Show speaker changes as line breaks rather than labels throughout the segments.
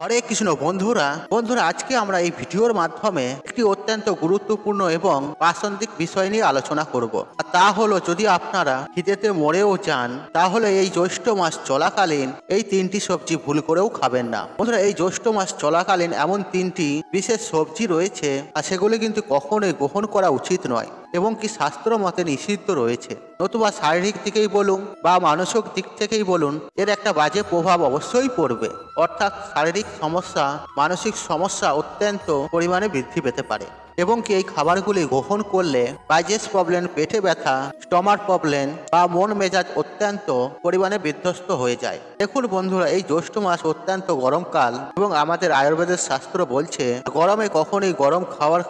হরে কৃষ্ণ বন্ধুরা আজকে আমরা এই ভিডিওর মাধ্যমে একটি অত্যন্ত গুরুত্বপূর্ণ এবং প্রাসঙ্গিক বিষয় নিয়ে আলোচনা করব। আর তা হলো, যদি আপনারা খিদেতে মরেও যান তাহলে এই জ্যৈষ্ঠ মাস চলাকালীন এই তিনটি সবজি ভুল করেও খাবেন না। বন্ধুরা, এই জ্যৈষ্ঠ মাস চলাকালীন এমন তিনটি বিশেষ সবজি রয়েছে আর সেগুলি কিন্তু কখনোই গ্রহণ করা উচিত নয় এবং কি শাস্ত্র মতে নিষিদ্ধ রয়েছে। নতুবা শারীরিক দিকেই বলুন বা মানসিক দিক থেকেই বলুন, এর একটা বাজে প্রভাব অবশ্যই পড়বে। অর্থাৎ শারীরিক সমস্যা, মানসিক সমস্যা অত্যন্ত পরিমাণে বৃদ্ধি পেতে পারে এবং কি এই খাবারগুলি গ্রহণ করলে ডাইজেস্ট প্রবলেম, পেটে ব্যথা, স্টমাক প্রবলেম বা মন মেজাজ অত্যন্ত পরিমাণে বিধ্বস্ত হয়ে যায়। দেখুন বন্ধুরা, এই জ্যৈষ্ঠ মাস অত্যন্ত গরমকাল এবং আমাদের আয়ুর্বেদের শাস্ত্র বলছে গরমে কখনোই গরম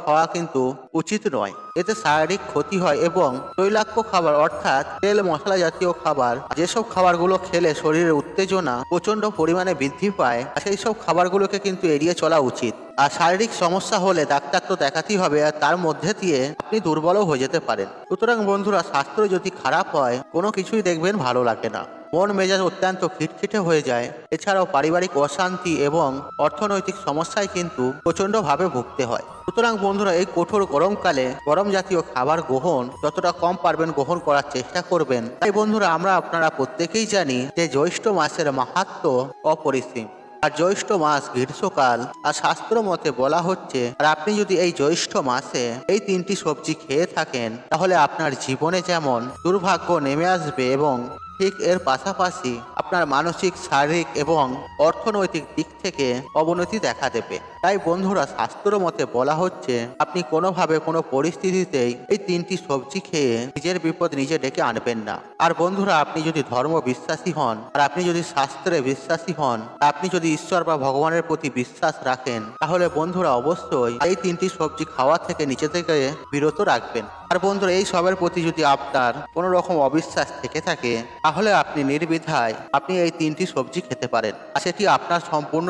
খাওয়া কিন্তু উচিত নয়। এতে শারীরিক ক্ষতি হয় এবং তৈলাক্ত খাবার অর্থাৎ তেল মশলা জাতীয় খাবার, যেসব খাবারগুলো খেলে শরীরের উত্তেজনা প্রচন্ড পরিমাণে বৃদ্ধি পায়, সেই সব খাবারগুলোকে কিন্তু এড়িয়ে চলা উচিত। আর শারীরিক সমস্যা হলে ডাক্তার তো দেখাতেই হবে, আর তার মধ্যে দিয়ে আপনি দুর্বলও হয়ে যেতে পারেন। সুতরাং বন্ধুরা, স্বাস্থ্য যদি খারাপ হয় কোনো কিছুই দেখবেন ভালো লাগে না, মন মেজাজ অত্যন্ত খিটখিটে হয়ে যায়। এছাড়াও পারিবারিক অশান্তি এবং অর্থনৈতিক সমস্যায় কিন্তু প্রচন্ডভাবে ভুগতে হয়। সুতরাং বন্ধুরা, এই কঠোর গরমকালে গরম জাতীয় খাবার গ্রহণ যতটা কম পারবেন গ্রহণ করার চেষ্টা করবেন। তাই বন্ধুরা, আপনারা প্রত্যেকেই জানি যে জ্যৈষ্ঠ মাসের মাহাত্ম্য অপরিসীম। আর জ্যৈষ্ঠ মাস গ্রীষ্মকাল, আর শাস্ত্র মতে বলা হচ্ছে আর আপনি যদি এই জ্যৈষ্ঠ মাসে এই তিনটি সবজি খেয়ে থাকেন তাহলে আপনার জীবনে যেমন দুর্ভাগ্য নেমে আসবে এবং ঠিক এর পাশাপাশি আপনার মানসিক, শারীরিক এবং অর্থনৈতিক দিক থেকে অবনতি দেখা দেবে। তাই বন্ধুরা, শাস্ত্র মতে বলা হচ্ছে আপনি কোনোভাবে কোনো পরিস্থিতিতেই এই তিনটি সবজি খেয়ে নিজের বিপদ নিজে ডেকে আনবেন না। আর বন্ধুরা, আপনি যদি ধর্ম বিশ্বাসী হন, আর আপনি যদি শাস্ত্রে বিশ্বাসী হন, আপনি যদি ঈশ্বর বা ভগবানের প্রতি বিশ্বাস রাখেন, তাহলে বন্ধুরা অবশ্যই এই তিনটি সবজি খাওয়া থেকে নিজে থেকে বিরত রাখবেন। আর বন্ধুরা, এই সবের প্রতি যদি আপনার কোনো রকম অবিশ্বাস থেকে থাকে তাহলে আপনি নির্দ্বিধায় আপনি এই তিনটি সবজি খেতে পারেন, আর সেটি আপনার সম্পূর্ণ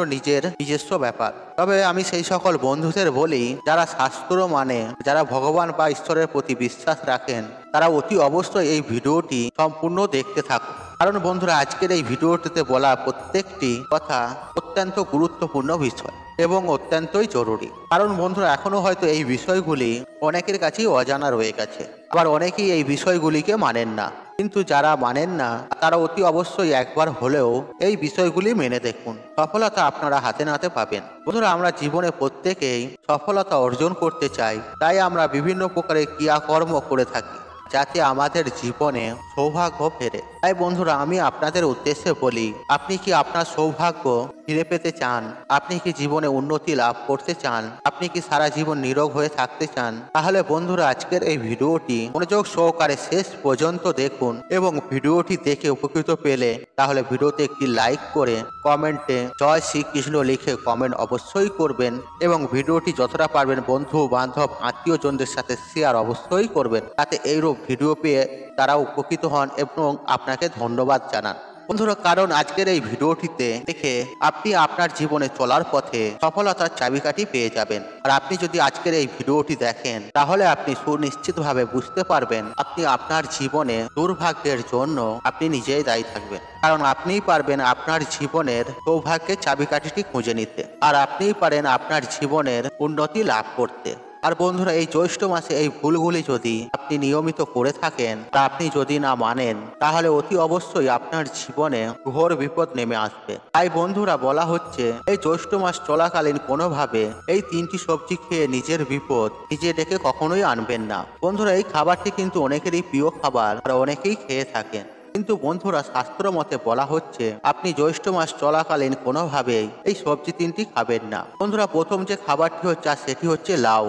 নিজস্ব ব্যাপার। তবে আমি সেই সকল বন্ধুদের বলি যারা শাস্ত্র মানে, যারা ভগবান বা ঈশ্বরের প্রতি বিশ্বাস রাখেন, তারা অতি অবশ্যই এই ভিডিওটি সম্পূর্ণ দেখতে থাকুন। কারণ বন্ধুরা, আজকের এই ভিডিওটিতে বলা প্রত্যেকটি কথা অত্যন্ত গুরুত্বপূর্ণ বিষয় এবং অত্যন্তই জরুরি। কারণ বন্ধুরা, এখনো হয়তো এই বিষয়গুলি অনেকের কাছেই অজানা রয়ে গেছে, আবার অনেকেই এই বিষয়গুলিকে মানেন না। কিন্তু যারা মানেন না তারা অতি অবশ্যই একবার হলেও এই বিষয়গুলি মেনে দেখুন, সফলতা আপনারা হাতে নাতে পাবেন। বন্ধুরা, আমরা জীবনে প্রত্যেকেই সফলতা অর্জন করতে চাই, তাই আমরা বিভিন্ন প্রকারের ক্রিয়াকর্ম করে থাকি যাতে আমাদের জীবনে সৌভাগ্য ফেরে। তাই বন্ধুরা, আমি আপনাদের উদ্দেশ্যে বলি, আপনি কি আপনার সৌভাগ্য ফিরে পেতে চান? আপনি কি জীবনে উন্নতি লাভ করতে চান? আপনি কি সারা জীবন নিরোগ হয়ে থাকতে চান? তাহলে বন্ধুরা, আজকের এই ভিডিওটি মনোযোগ সহকারে শেষ পর্যন্ত দেখুন এবং ভিডিওটি দেখে উপকৃত পেলে তাহলে ভিডিওতে একটি লাইক করে কমেন্টে জয় শ্রীকৃষ্ণ লিখে কমেন্ট অবশ্যই করবেন এবং ভিডিওটি যতটা পারবেন বন্ধু বান্ধব আত্মীয়জনদের সাথে শেয়ার অবশ্যই করবেন, যাতে এইরূপ ভিডিও পেয়ে তারা উপকৃত হন এবং আপনাকে ধন্যবাদ জানান। বন্ধুরা, কারণ আজকের এই ভিডিওটিতে দেখে আপনি আপনার জীবনে চলার পথে সফলতার চাবিকাঠি পেয়ে যাবেন। আর আপনি যদি আজকের এই ভিডিওটি দেখেন তাহলে আপনি সুনিশ্চিতভাবে বুঝতে পারবেন আপনি আপনার জীবনে দুর্ভাগ্যের জন্য আপনি নিজেই দায়ী থাকবেন। কারণ আপনিই পারবেন আপনার জীবনের সৌভাগ্যের চাবিকাঠিটি খুঁজে নিতে, আর আপনিই পারেন আপনার জীবনের উন্নতি লাভ করতে। আর বন্ধুরা, এই জ্যৈষ্ঠ মাসে এই ভুলগুলি যদি আপনি নিয়মিত করে থাকেন, তা আপনি যদি না মানেন তাহলে অতি অবশ্যই আপনার জীবনে ঘোর বিপদ নেমে আসবে। তাই বন্ধুরা, বলা হচ্ছে এই জ্যৈষ্ঠ মাস চলাকালীন কোনোভাবে এই তিনটি সবজি খেয়ে নিজের বিপদ নিজে ডেকে কখনোই আনবেন না। বন্ধুরা, এই খাবারটি কিন্তু অনেকেরই প্রিয় খাবার আর অনেকেই খেয়ে থাকেন, কিন্তু বন্ধুরা, শাস্ত্র মতে বলা হচ্ছে আপনি জ্যৈষ্ঠ মাস চলাকালীন কোনোভাবেই এই সবজি তিনটি খাবেন না। বন্ধুরা, প্রথম যে খাবারটি হচ্ছে সেটি হচ্ছে লাউ।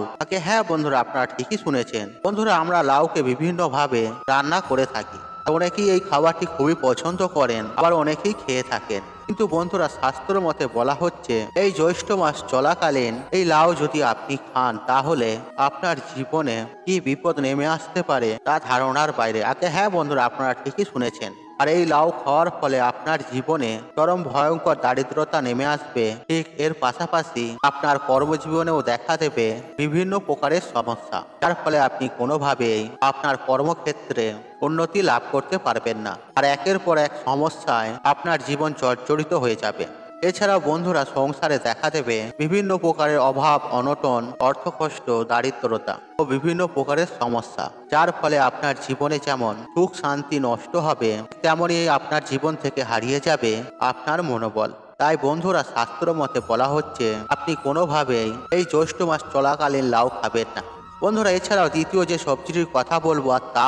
হ্যাঁ বন্ধুরা, আপনারা ঠিকই শুনেছেন। বন্ধুরা, আমরা লাউকে বিভিন্ন ভাবে রান্না করে থাকি, অনেকেই এই খাবারটি খুবই পছন্দ করেন, আবার অনেকেই খেয়ে থাকেন। কিন্তু বন্ধুরা, শাস্ত্র মতে বলা হচ্ছে এই জ্যৈষ্ঠ মাস চলাকালীন এই লাউ যদি আপনি খান তাহলে আপনার জীবনে কি বিপদ নেমে আসতে পারে তা ধারণার বাইরে। হ্যাঁ বন্ধুরা, আপনারা ঠিকই শুনেছেন। আর এই লাউ খাওয়ার ফলে আপনার জীবনে চরম ভয়ঙ্কর দারিদ্রতা নেমে আসবে। ঠিক এর পাশাপাশি আপনার কর্মজীবনেও দেখা দেবে বিভিন্ন প্রকারের সমস্যা, যার ফলে আপনি কোনোভাবেই আপনার কর্মক্ষেত্রে উন্নতি লাভ করতে পারবেন না। আর একের পর এক সমস্যায় আপনার জীবন জর্জরিত হয়ে যাবে। এছাড়াও বন্ধুরা সংসারে দেখা দেবে বিভিন্ন প্রকারের অভাব, অনটন, অর্থকষ্ট, দারিদ্রতা ও বিভিন্ন প্রকারের সমস্যা, যার ফলে আপনার জীবনে যেমন সুখ শান্তি নষ্ট হবে, তেমনই আপনার জীবন থেকে হারিয়ে যাবে আপনার মনোবল। তাই বন্ধুরা শাস্ত্র মতে বলা হচ্ছে আপনি কোনোভাবেই এই জ্যৈষ্ঠ মাস চলাকালীন লাউ খাবেন না। বন্ধুরা এছাড়াও দ্বিতীয় যে সবজিটির কথা বলবো আর তা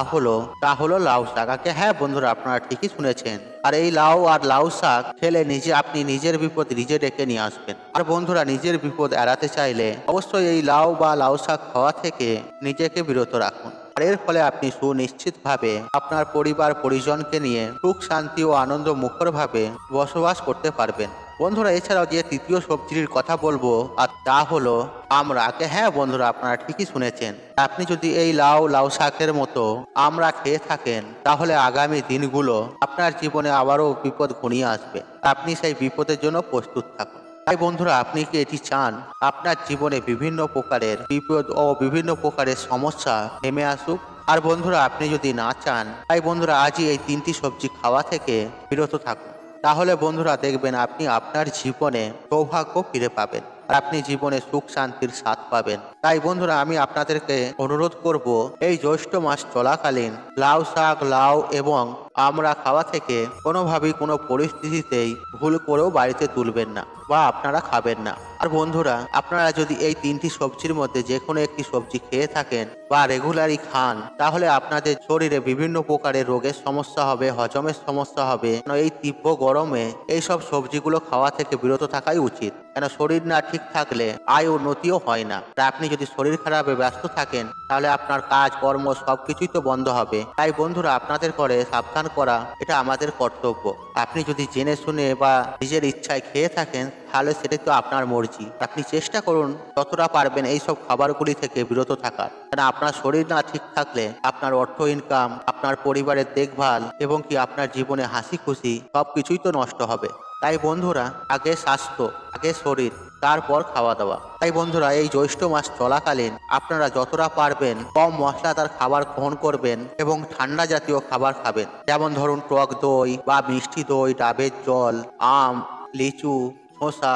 হলো লাউ শাক। হ্যাঁ বন্ধুরা, আপনারা ঠিকই শুনেছেন। আর এই লাউ আর লাউ শাক খেলে আপনি নিজের বিপদ নিজে ডেকে নিয়ে আসবেন। আর বন্ধুরা, নিজের বিপদ এড়াতে চাইলে অবশ্যই এই লাউ বা লাউ শাক খাওয়া থেকে নিজেকে বিরত রাখুন। আর এর ফলে আপনি সুনিশ্চিতভাবে আপনার পরিবার পরিজনকে নিয়ে সুখ শান্তি ও আনন্দ মুখরভাবে বসবাস করতে পারবেন। বন্ধুরা এছাড়াও যে তৃতীয় সবজির কথা বলবো আর তা হলো আমড়া। হ্যাঁ বন্ধুরা, আপনারা ঠিকই শুনেছেন। আপনি যদি এই লাউ শাকের মতো আমড়া খেয়ে থাকেন, তাহলে আগামী দিনগুলো আপনার জীবনে আবারও বিপদ ঘনিয়ে আসবে। আপনি সেই বিপদের জন্য প্রস্তুত থাকুন। তাই বন্ধুরা, আপনি কি এটি চান আপনার জীবনে বিভিন্ন প্রকারের বিপদ ও বিভিন্ন প্রকারের সমস্যা নেমে আসুক? আর বন্ধুরা, আপনি যদি না চান, তাই বন্ধুরা আজই এই তিনটি সবজি খাওয়া থেকে বিরত থাকুন। তাহলে বন্ধুরা দেখবেন আপনি আপনার জীবনে সৌভাগ্য ফিরে পাবেন আর আপনি জীবনে সুখ শান্তির স্বাদ পাবেন। তাই বন্ধুরা, আমি আপনাদেরকে অনুরোধ করব এই জ্যৈষ্ঠ মাস চলাকালীন লাউ শাক, লাউ এবং আমড়া খাওয়া থেকে কোনোভাবেই কোনো পরিস্থিতিতেই ভুল করেও বাড়িতে তুলবেন না বা আপনারা খাবেন না। আর বন্ধুরা, আপনারা যদি এই তিনটি সবজির মধ্যে যে কোনো একটি সবজি খেয়ে থাকেন বা রেগুলারই খান, তাহলে আপনাদের শরীরে বিভিন্ন প্রকারের রোগের সমস্যা হবে, হজমের সমস্যা হবে। এই তীব্র গরমে এইসব সবজিগুলো খাওয়া থেকে বিরত থাকাই উচিত, কেন শরীর না ঠিক থাকলে আয় উন্নতিও হয় না। আর আপনি যদি শরীর খারাপে ব্যস্ত থাকেন, তাহলে আপনার কাজ কর্ম সবকিছুই তো বন্ধ হবে। তাই বন্ধুরা, আপনাদের করে সাবধান করা এটা আমাদের কর্তব্য। আপনি যদি জেনে শুনে বা নিজের ইচ্ছায় খেয়ে থাকেন, তাহলে সেটাই তো আপনার মর্জি। আপনি চেষ্টা করুন যতটা পারবেন এইসব খাবারগুলি থেকে বিরত থাকার, কারণ আপনার শরীর না ঠিক থাকলে আপনার অর্থ ইনকাম, আপনার পরিবারের দেখভাল এবং কি আপনার জীবনে হাসি খুশি সবকিছুই তো নষ্ট হবে। তাই বন্ধুরা, আগে স্বাস্থ্য, আগে শরীর, তারপর খাওয়া দাওয়া। তাই বন্ধুরা, এই জ্যৈষ্ঠ মাস চলাকালীন আপনারা যতটা পারবেন কম মশলাদার খাবার গ্রহণ করবেন এবং ঠান্ডা জাতীয় খাবার খাবেন। যেমন ধরুন টক দই বা মিষ্টি দই, ডাবের জল, আম, লিচু, শসা,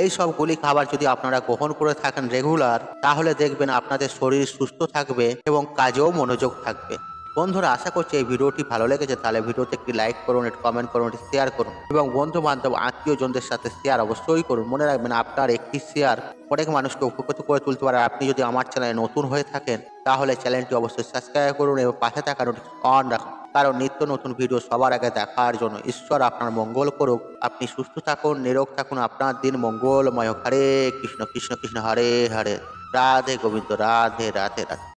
এই সবগুলি খাবার যদি আপনারা গ্রহণ করে থাকেন রেগুলার, তাহলে দেখবেন আপনাদের শরীর সুস্থ থাকবে এবং কাজেও মনোযোগ থাকবে। বন্ধুরা, আশা করছি এই ভিডিওটি ভালো লেগেছে। তাহলে ভিডিওতে একটি লাইক করুন, একটি কমেন্ট করুন, একটি শেয়ার করুন এবং বন্ধু বান্ধব আত্মীয়জনদের সাথে শেয়ার অবশ্যই করুন। মনে রাখবেন আপনার একটি শেয়ার অনেক মানুষকে উপকৃত করে তুলতে পারে। আপনি যদি আমার চ্যানেলে নতুন হয়ে থাকেন, তাহলে চ্যানেলটি অবশ্যই সাবস্ক্রাইব করুন এবং পাশে থাকা নোটিফিকেশন অন রাখুন, কারণ নিত্য নতুন ভিডিও সবার আগে দেখার জন্য। ঈশ্বর আপনার মঙ্গল করুক। আপনি সুস্থ থাকুন, নিরোগ থাকুন, আপনার দিন মঙ্গলময় হোক। হরে কৃষ্ণ কৃষ্ণ কৃষ্ণ হরে হরে, রাধে গোবিন্দ, রাধে রাধে রাধে।